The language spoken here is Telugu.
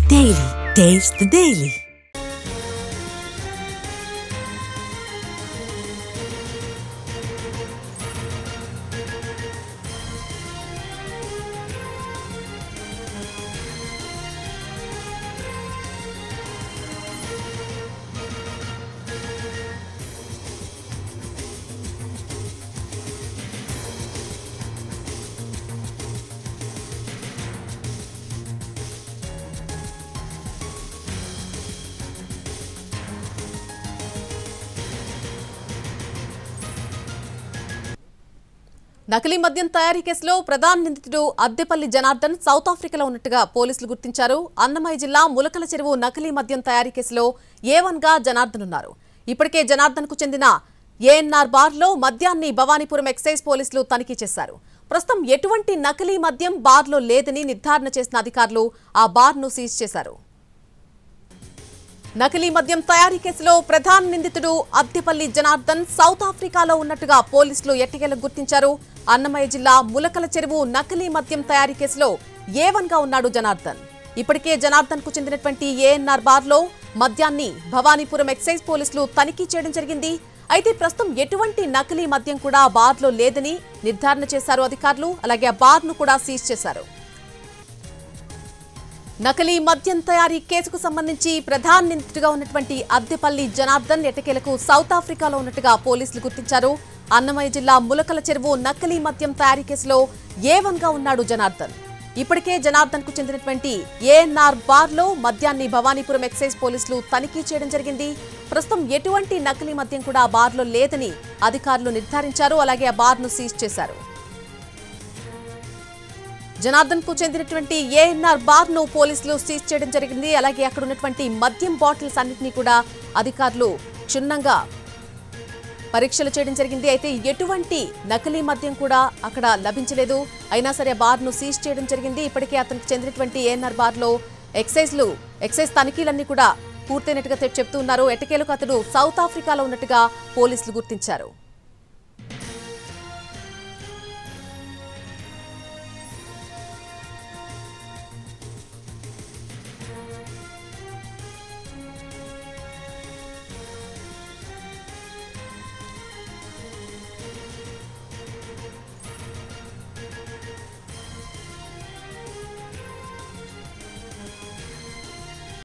Daily. Taste the Daily. నకిలీ మద్యం తయారీ కేసులో ప్రధాన నిందితుడు అద్దెపల్లి జనార్దన్ సౌత్ ఆఫ్రికాలో ఉన్నట్టుగా పోలీసులు గుర్తించారు. అన్నమయ్య జిల్లా ములకల చెరువు నకిలీ మద్యం తయారీ కేసులో A1 గా జనార్దన్ ఉన్నారు. ఇప్పటికే జనార్దన్ కు చెందిన ANR బార్లో మద్యాన్ని భవానీపురం ఎక్సైజ్ పోలీసులు తనిఖీ చేశారు. ప్రస్తుతం ఎటువంటి నకిలీ మద్యం బార్లో లేదని నిర్ధారణ చేసిన అధికారులు ఆ బార్ను సీజ్ చేశారు. నకిలీ మద్యం తయారీ కేసులో ప్రధాన నిందితుడు అద్దెపల్లి జనార్దన్ సౌత్ ఆఫ్రికాలో ఉన్నట్టుగా పోలీసులు ఎట్టకేలకు గుర్తించారు. అన్నమయ్య జిల్లా ములకల చెరువు నకిలీ మద్యం తయారీ కేసులో A1 గా ఉన్నాడు జనార్దన్. ఇప్పటికే జనార్దన్ కు చెందినటువంటి ANR బార్లో మద్యాన్ని భవానీపురం ఎక్సైజ్ పోలీసులు తనిఖీ చేయడం జరిగింది. అయితే ప్రస్తుతం ఎటువంటి నకిలీ మద్యం కూడా బార్లో లేదని నిర్ధారణ చేశారు అధికారులు. అలాగే ఆ బార్ను కూడా సీజ్ చేశారు. నకిలీ మద్యం తయారీ కేసుకు సంబంధించి ప్రధాన నిందితుడిగా ఉన్నటువంటి అద్దెపల్లి జనార్దన్ ఎట్టకేలకు సౌత్ ఆఫ్రికాలో ఉన్నట్టుగా పోలీసులు గుర్తించారు. అన్నమయ్య జిల్లా ములకల చెరువు నకిలీ మద్యం తయారీ కేసులో A1 గా ఉన్నాడు జనార్దన్. ఇప్పటికే జనార్దన్ కు చెందినటువంటి ANR బార్లో మద్యాన్ని భవానీపురం ఎక్సైజ్ పోలీసులు తనిఖీ చేయడం జరిగింది. ప్రస్తుతం ఎటువంటి నకిలీ మద్యం కూడా ఆ బార్లో లేదని అధికారులు నిర్ధారించారు. అలాగే ఆ బార్ను సీజ్ చేశారు. జనార్దన్ కు చెందినటువంటి ANR బార్ ను పోలీసులు సీజ్ చేయడం జరిగింది. అలాగే అక్కడ ఉన్నటువంటి మద్యం బాటిల్స్ అన్నింటినీ కూడా అధికారులు క్షుణ్ణంగా పరీక్షలు చేయడం జరిగింది. అయితే ఎటువంటి నకిలీ మద్యం కూడా అక్కడ లభించలేదు. అయినా సరే బార్ ను సీజ్ చేయడం జరిగింది. ఇప్పటికే అతనికి చెందినటువంటి ANR బార్ లో ఎక్సైజ్ తనిఖీలన్నీ కూడా పూర్తయినట్టుగా చెప్తూ ఉన్నారు. ఎట్టకేలకు అతడు సౌత్ ఆఫ్రికాలో ఉన్నట్టుగా పోలీసులు గుర్తించారు.